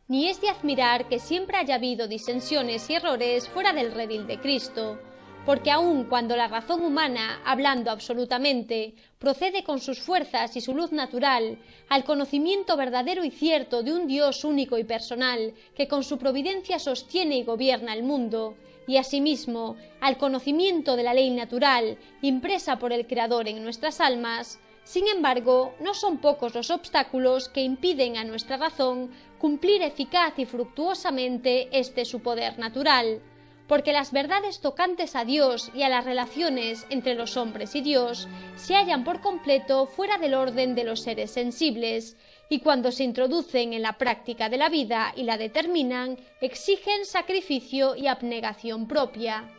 Ni es de admirar que siempre haya habido disensiones y errores fuera del redil de Cristo, porque aun cuando la razón humana, hablando absolutamente, procede con sus fuerzas y su luz natural al conocimiento verdadero y cierto de un Dios único y personal que con su providencia sostiene y gobierna el mundo, y asimismo al conocimiento de la ley natural impresa por el Creador en nuestras almas, sin embargo, no son pocos los obstáculos que impiden a nuestra razón cumplir eficaz y fructuosamente este su poder natural, porque las verdades tocantes a Dios y a las relaciones entre los hombres y Dios se hallan por completo fuera del orden de los seres sensibles, y cuando se introducen en la práctica de la vida y la determinan, exigen sacrificio y abnegación propia.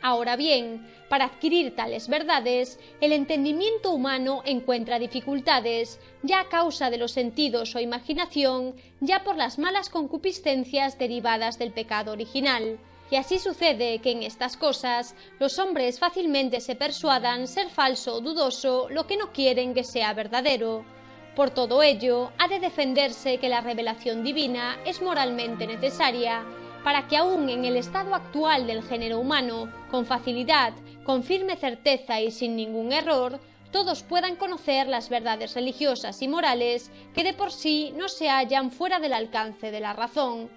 Ahora bien, para adquirir tales verdades, el entendimiento humano encuentra dificultades, ya a causa de los sentidos o imaginación, ya por las malas concupiscencias derivadas del pecado original. Y así sucede que en estas cosas los hombres fácilmente se persuadan ser falso o dudoso lo que no quieren que sea verdadero. Por todo ello, ha de defenderse que la revelación divina es moralmente necesaria, para que aún en el estado actual del género humano, con facilidad, con firme certeza y sin ningún error, todos puedan conocer las verdades religiosas y morales que de por sí no se hallan fuera del alcance de la razón.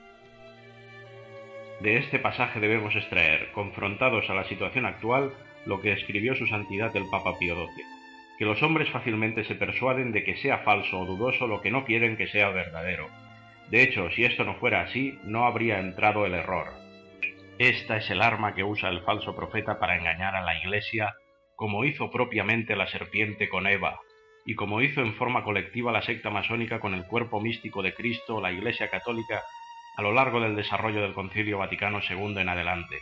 De este pasaje debemos extraer, confrontados a la situación actual, lo que escribió su santidad el Papa Pío XII, que los hombres fácilmente se persuaden de que sea falso o dudoso lo que no quieren que sea verdadero. De hecho, si esto no fuera así, no habría entrado el error. Esta es el arma que usa el falso profeta para engañar a la Iglesia, como hizo propiamente la serpiente con Eva, y como hizo en forma colectiva la secta masónica con el cuerpo místico de Cristo, la Iglesia católica, a lo largo del desarrollo del Concilio Vaticano II en adelante.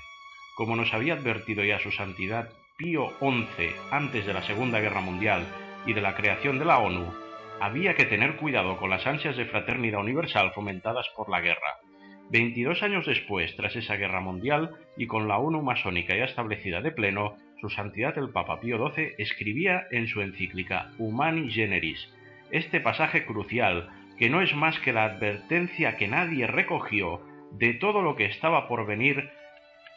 Como nos había advertido ya su santidad Pío XI antes de la Segunda Guerra Mundial y de la creación de la ONU, había que tener cuidado con las ansias de fraternidad universal fomentadas por la guerra. 22 años después, tras esa guerra mundial, y con la ONU masónica ya establecida de pleno, su santidad el Papa Pío XII escribía en su encíclica Humani Generis este pasaje crucial, que no es más que la advertencia que nadie recogió de todo lo que estaba por venir,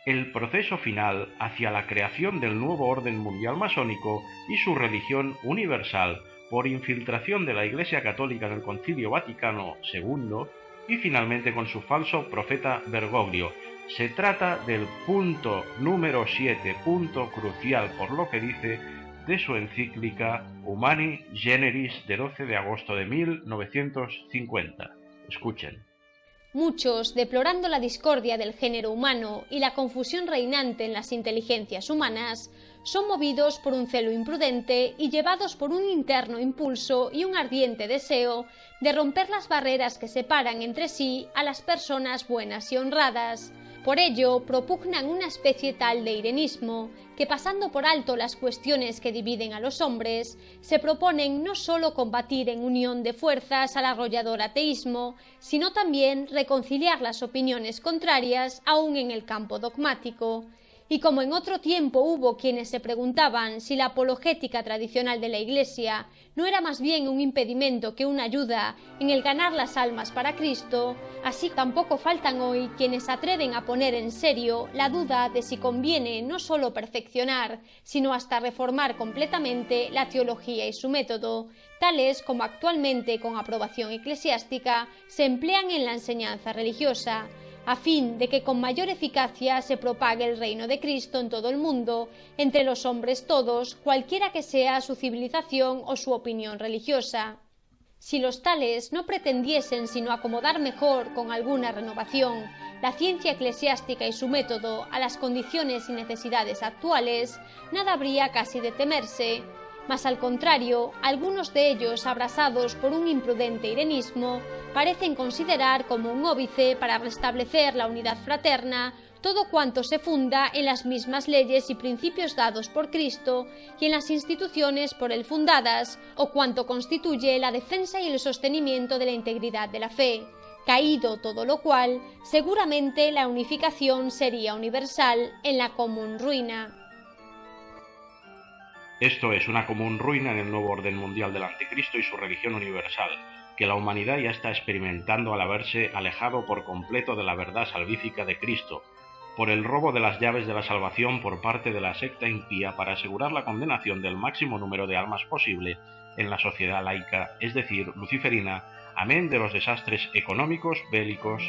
el proceso final hacia la creación del nuevo orden mundial masónico y su religión universal por infiltración de la Iglesia Católica en el Concilio Vaticano II y finalmente con su falso profeta Bergoglio. Se trata del punto número 7, punto crucial por lo que dice de su encíclica Humani Generis de 12 de agosto de 1950. Escuchen. Muchos, deplorando la discordia del género humano y la confusión reinante en las inteligencias humanas, son movidos por un celo imprudente y llevados por un interno impulso y un ardiente deseo de romper las barreras que separan entre sí a las personas buenas y honradas. Por ello, propugnan una especie tal de irenismo, que pasando por alto las cuestiones que dividen a los hombres, se proponen no sólo combatir en unión de fuerzas al arrollador ateísmo, sino también reconciliar las opiniones contrarias aún en el campo dogmático. Y como en otro tiempo hubo quienes se preguntaban si la apologética tradicional de la Iglesia no era más bien un impedimento que una ayuda en el ganar las almas para Cristo, así tampoco faltan hoy quienes atreven a poner en serio la duda de si conviene no solo perfeccionar, sino hasta reformar completamente la teología y su método, tales como actualmente con aprobación eclesiástica se emplean en la enseñanza religiosa, a fin de que con mayor eficacia se propague el reino de Cristo en todo el mundo, entre los hombres todos, cualquiera que sea su civilización o su opinión religiosa. Si los tales no pretendiesen sino acomodar mejor, con alguna renovación, la ciencia eclesiástica y su método a las condiciones y necesidades actuales, nada habría casi de temerse, mas al contrario, algunos de ellos, abrasados por un imprudente irenismo, parecen considerar como un óbice para restablecer la unidad fraterna todo cuanto se funda en las mismas leyes y principios dados por Cristo y en las instituciones por él fundadas, o cuanto constituye la defensa y el sostenimiento de la integridad de la fe. Caído todo lo cual, seguramente la unificación sería universal en la común ruina. Esto es una común ruina en el nuevo orden mundial del Anticristo y su religión universal, que la humanidad ya está experimentando al haberse alejado por completo de la verdad salvífica de Cristo, por el robo de las llaves de la salvación por parte de la secta impía para asegurar la condenación del máximo número de almas posible en la sociedad laica, es decir, luciferina, amén de los desastres económicos, bélicos,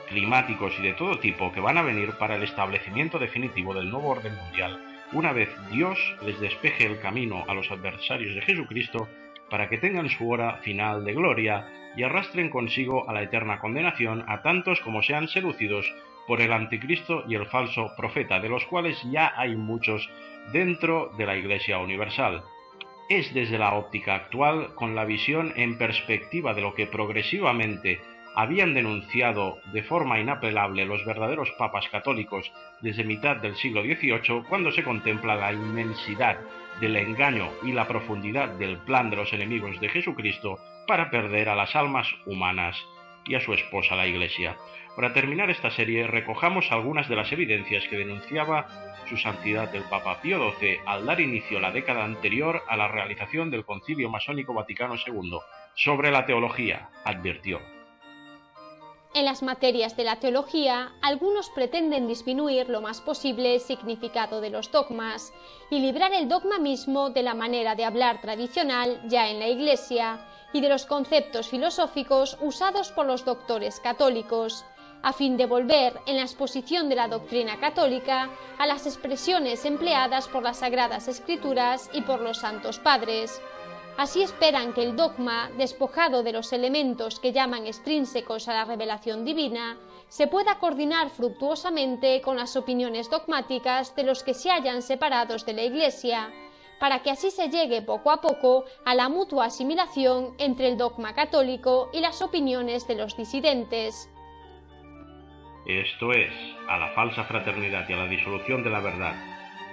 climáticos y de todo tipo que van a venir para el establecimiento definitivo del nuevo orden mundial, una vez Dios les despeje el camino a los adversarios de Jesucristo para que tengan su hora final de gloria y arrastren consigo a la eterna condenación a tantos como sean seducidos por el anticristo y el falso profeta, de los cuales ya hay muchos dentro de la Iglesia Universal. Es desde la óptica actual, con la visión en perspectiva de lo que progresivamente habían denunciado de forma inapelable los verdaderos papas católicos desde mitad del siglo XVIII, cuando se contempla la inmensidad del engaño y la profundidad del plan de los enemigos de Jesucristo para perder a las almas humanas y a su esposa la Iglesia. Para terminar esta serie, recojamos algunas de las evidencias que denunciaba su santidad el Papa Pío XII al dar inicio a la década anterior a la realización del Concilio Masónico Vaticano II. Sobre la teología, advirtió: en las materias de la teología, algunos pretenden disminuir lo más posible el significado de los dogmas y librar el dogma mismo de la manera de hablar tradicional ya en la Iglesia y de los conceptos filosóficos usados por los doctores católicos, a fin de volver en la exposición de la doctrina católica a las expresiones empleadas por las Sagradas Escrituras y por los Santos Padres. Así esperan que el dogma, despojado de los elementos que llaman extrínsecos a la revelación divina, se pueda coordinar fructuosamente con las opiniones dogmáticas de los que se hallan separados de la Iglesia, para que así se llegue poco a poco a la mutua asimilación entre el dogma católico y las opiniones de los disidentes. Esto es, a la falsa fraternidad y a la disolución de la verdad,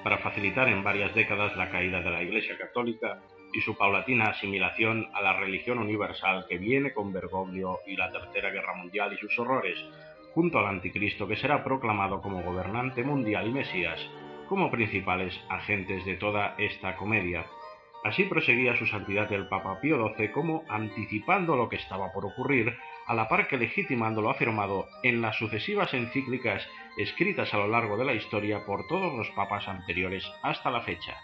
para facilitar en varias décadas la caída de la Iglesia Católica y su paulatina asimilación a la religión universal que viene con Bergoglio y la Tercera Guerra Mundial y sus horrores, junto al anticristo que será proclamado como gobernante mundial y Mesías, como principales agentes de toda esta comedia. Así proseguía su santidad el Papa Pío XII como anticipando lo que estaba por ocurrir, a la par que legitimando lo afirmado en las sucesivas encíclicas escritas a lo largo de la historia por todos los papas anteriores hasta la fecha.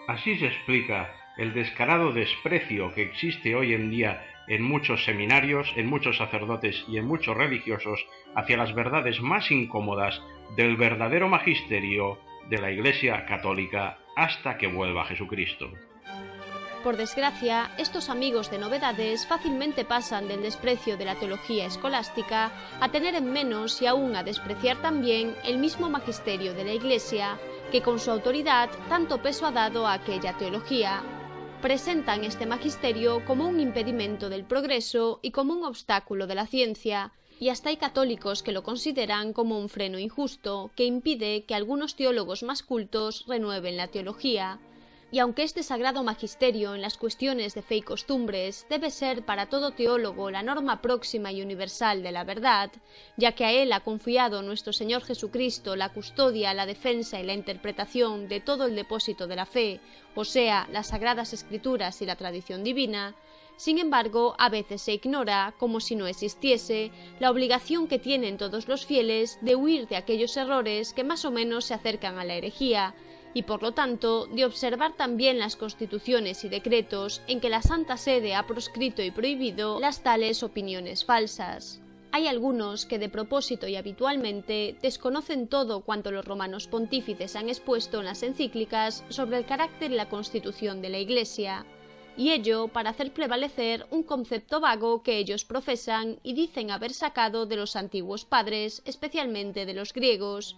Así se explica el descarado desprecio que existe hoy en día en muchos seminarios, en muchos sacerdotes y en muchos religiosos hacia las verdades más incómodas del verdadero magisterio de la Iglesia Católica hasta que vuelva Jesucristo. Por desgracia, estos amigos de novedades fácilmente pasan del desprecio de la teología escolástica a tener en menos y aún a despreciar también el mismo magisterio de la Iglesia, que con su autoridad tanto peso ha dado a aquella teología. Presentan este magisterio como un impedimento del progreso y como un obstáculo de la ciencia, y hasta hay católicos que lo consideran como un freno injusto que impide que algunos teólogos más cultos renueven la teología. Y aunque este sagrado magisterio en las cuestiones de fe y costumbres debe ser para todo teólogo la norma próxima y universal de la verdad, ya que a él ha confiado nuestro Señor Jesucristo la custodia, la defensa y la interpretación de todo el depósito de la fe, o sea, las Sagradas Escrituras y la tradición divina, sin embargo, a veces se ignora, como si no existiese, la obligación que tienen todos los fieles de huir de aquellos errores que más o menos se acercan a la herejía, y por lo tanto de observar también las constituciones y decretos en que la Santa Sede ha proscrito y prohibido las tales opiniones falsas. Hay algunos que de propósito y habitualmente desconocen todo cuanto los romanos pontífices han expuesto en las encíclicas sobre el carácter y la constitución de la Iglesia, y ello para hacer prevalecer un concepto vago que ellos profesan y dicen haber sacado de los antiguos padres, especialmente de los griegos,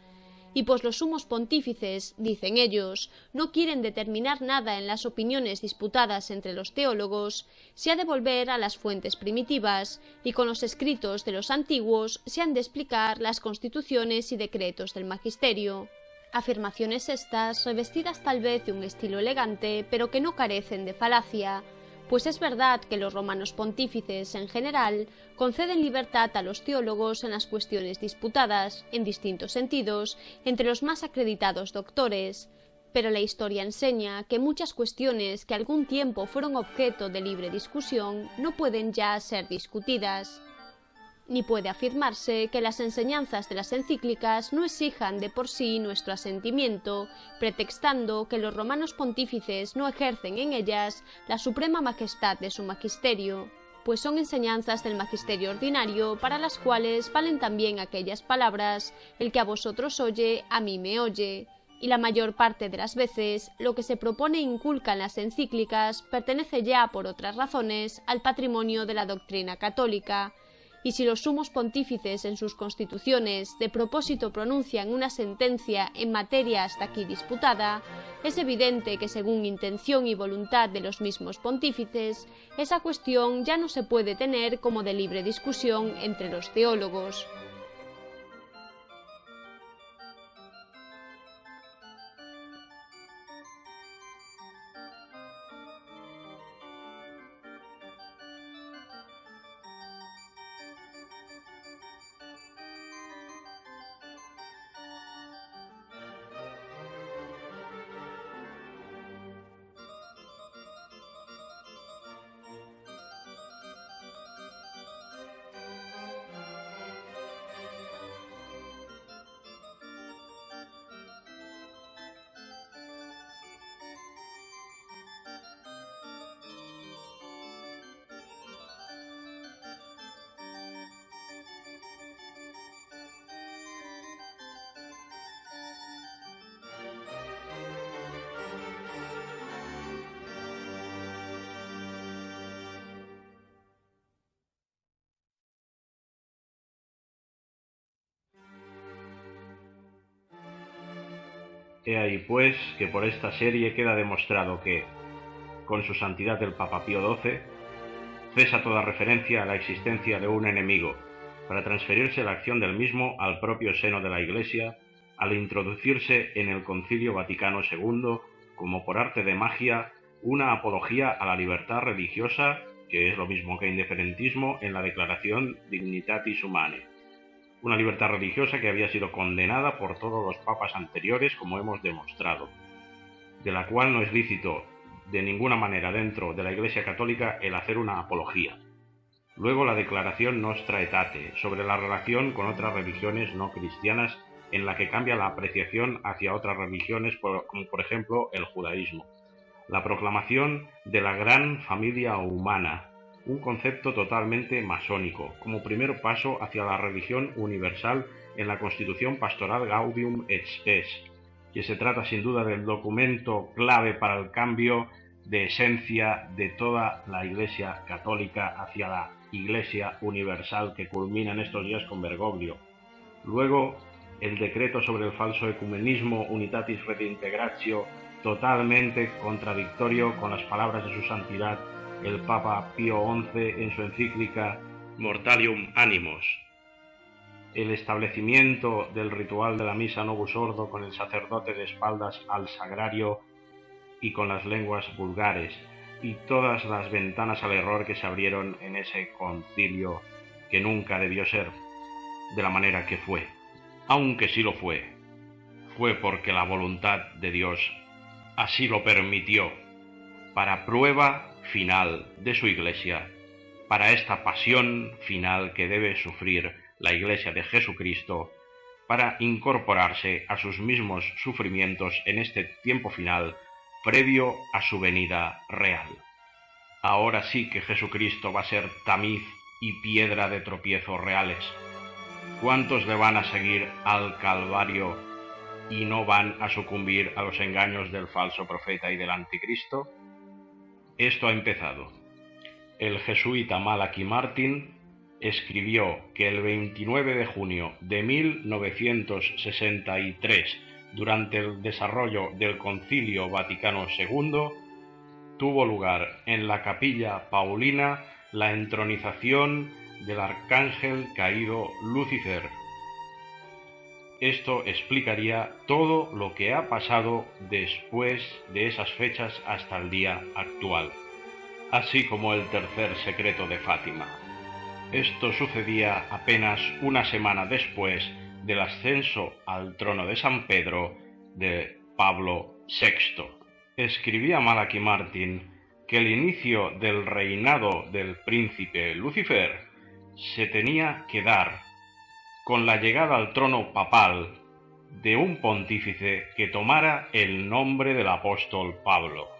y pues los sumos pontífices, dicen ellos, no quieren determinar nada en las opiniones disputadas entre los teólogos, se ha de volver a las fuentes primitivas, y con los escritos de los antiguos se han de explicar las constituciones y decretos del magisterio. Afirmaciones estas, revestidas tal vez de un estilo elegante, pero que no carecen de falacia, pues es verdad que los romanos pontífices, en general, conceden libertad a los teólogos en las cuestiones disputadas, en distintos sentidos, entre los más acreditados doctores, Pero la historia enseña que muchas cuestiones que algún tiempo fueron objeto de libre discusión no pueden ya ser discutidas. Ni puede afirmarse que las enseñanzas de las encíclicas no exijan de por sí nuestro asentimiento, pretextando que los romanos pontífices no ejercen en ellas la suprema majestad de su magisterio, pues son enseñanzas del magisterio ordinario para las cuales valen también aquellas palabras: el que a vosotros oye, a mí me oye. Y la mayor parte de las veces lo que se propone e inculca en las encíclicas pertenece ya por otras razones al patrimonio de la doctrina católica, y si los sumos pontífices en sus constituciones de propósito pronuncian una sentencia en materia hasta aquí disputada, es evidente que según intención y voluntad de los mismos pontífices, esa cuestión ya no se puede tener como de libre discusión entre los teólogos. He ahí pues que por esta serie queda demostrado que, con su santidad el Papa Pío XII, cesa toda referencia a la existencia de un enemigo, para transferirse la acción del mismo al propio seno de la Iglesia, al introducirse en el Concilio Vaticano II, como por arte de magia, una apología a la libertad religiosa, que es lo mismo que indiferentismo, en la Declaración Dignitatis Humanae. Una libertad religiosa que había sido condenada por todos los papas anteriores, como hemos demostrado, de la cual no es lícito de ninguna manera dentro de la Iglesia Católica el hacer una apología. Luego la Declaración Nostra Aetate, sobre la relación con otras religiones no cristianas, en la que cambia la apreciación hacia otras religiones, como por ejemplo el judaísmo. La proclamación de la gran familia humana, un concepto totalmente masónico, como primer paso hacia la religión universal en la Constitución Pastoral Gaudium et Spes, que se trata sin duda del documento clave para el cambio de esencia de toda la Iglesia Católica hacia la Iglesia Universal, que culmina en estos días con Bergoglio. Luego, el decreto sobre el falso ecumenismo Unitatis Redintegratio, totalmente contradictorio con las palabras de su santidad el Papa Pío XI en su encíclica Mortalium Animos. El establecimiento del ritual de la misa Novus Ordo con el sacerdote de espaldas al sagrario y con las lenguas vulgares, y todas las ventanas al error que se abrieron en ese concilio, que nunca debió ser de la manera que fue. Aunque sí lo fue porque la voluntad de Dios así lo permitió, para prueba final de su Iglesia, para esta pasión final que debe sufrir la Iglesia de Jesucristo, para incorporarse a sus mismos sufrimientos en este tiempo final, previo a su venida real. Ahora sí que Jesucristo va a ser tamiz y piedra de tropiezo reales. ¿Cuántos le van a seguir al Calvario y no van a sucumbir a los engaños del falso profeta y del anticristo? Esto ha empezado. El jesuita Malachi Martin escribió que el 29 de junio de 1963, durante el desarrollo del Concilio Vaticano II, tuvo lugar en la Capilla Paulina la entronización del arcángel caído Lucifer. Esto explicaría todo lo que ha pasado después de esas fechas hasta el día actual, así como el tercer secreto de Fátima. Esto sucedía apenas una semana después del ascenso al trono de San Pedro de Pablo VI. Escribía Malachi Martin que el inicio del reinado del príncipe Lucifer se tenía que dar con la llegada al trono papal de un pontífice que tomara el nombre del apóstol Pablo.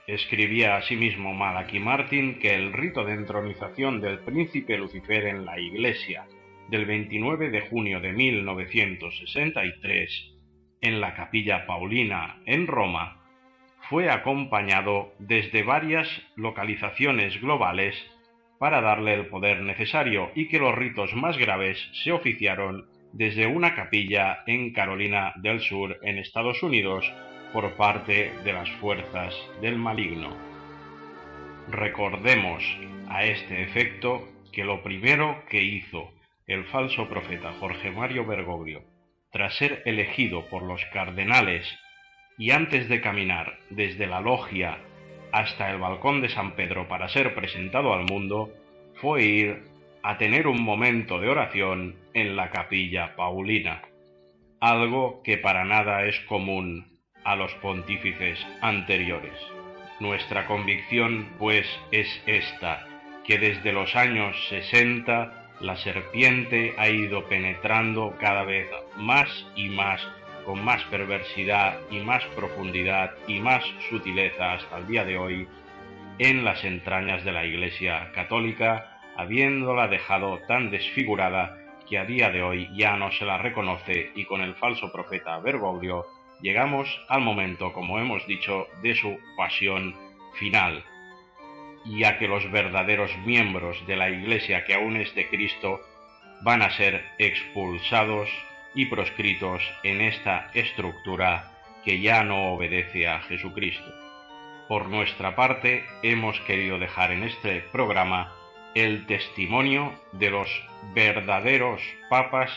Escribía asimismo Malachi Martin que el rito de entronización del príncipe Lucifer en la Iglesia del 29 de junio de 1963 en la Capilla Paulina en Roma fue acompañado desde varias localizaciones globales para darle el poder necesario y que los ritos más graves se oficiaron desde una capilla en Carolina del Sur, en Estados Unidos, por parte de las fuerzas del maligno. Recordemos a este efecto que lo primero que hizo el falso profeta Jorge Mario Bergoglio, tras ser elegido por los cardenales y antes de caminar desde la logia hasta el balcón de San Pedro para ser presentado al mundo, fue ir a tener un momento de oración en la Capilla Paulina, algo que para nada es común a los pontífices anteriores. Nuestra convicción, pues, es esta, que desde los años 60 la serpiente ha ido penetrando cada vez más y más, con más perversidad y más profundidad y más sutileza hasta el día de hoy, en las entrañas de la Iglesia católica, habiéndola dejado tan desfigurada que a día de hoy ya no se la reconoce, y con el falso profeta Bergoglio llegamos al momento, como hemos dicho, de su pasión final, ya que los verdaderos miembros de la Iglesia que aún es de Cristo van a ser expulsados y proscritos en esta estructura que ya no obedece a Jesucristo. Por nuestra parte, hemos querido dejar en este programa el testimonio de los verdaderos papas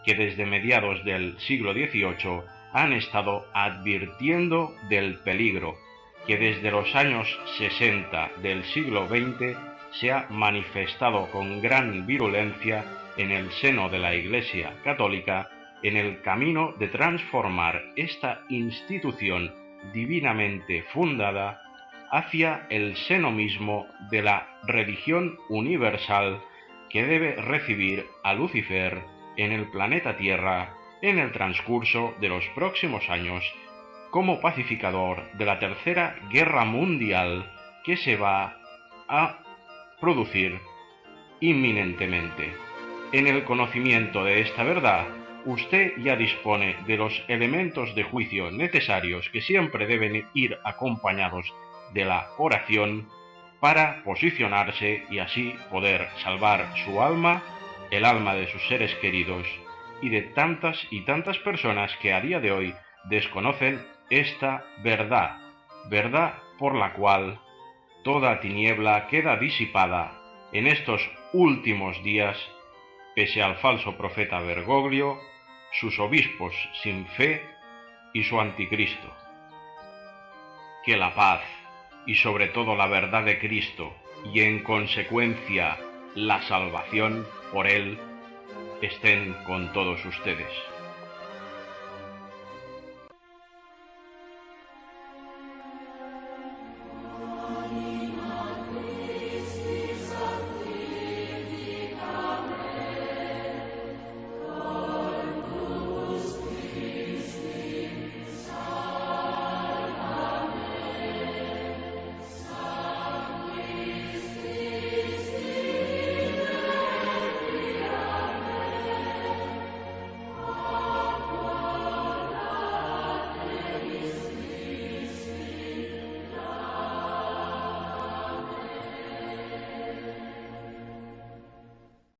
que desde mediados del siglo XVIII han estado advirtiendo del peligro que desde los años 60 del siglo XX se ha manifestado con gran virulencia en el seno de la Iglesia católica, en el camino de transformar esta institución divinamente fundada hacia el seno mismo de la religión universal que debe recibir a Lucifer en el planeta Tierra en el transcurso de los próximos años como pacificador de la Tercera Guerra Mundial que se va a producir inminentemente. En el conocimiento de esta verdad, usted ya dispone de los elementos de juicio necesarios que siempre deben ir acompañados de la oración para posicionarse y así poder salvar su alma, el alma de sus seres queridos y de tantas y tantas personas que a día de hoy desconocen esta verdad, verdad por la cual toda tiniebla queda disipada en estos últimos días, pese al falso profeta Bergoglio, sus obispos sin fe y su anticristo. Que la paz y sobre todo la verdad de Cristo y en consecuencia la salvación por él estén con todos ustedes.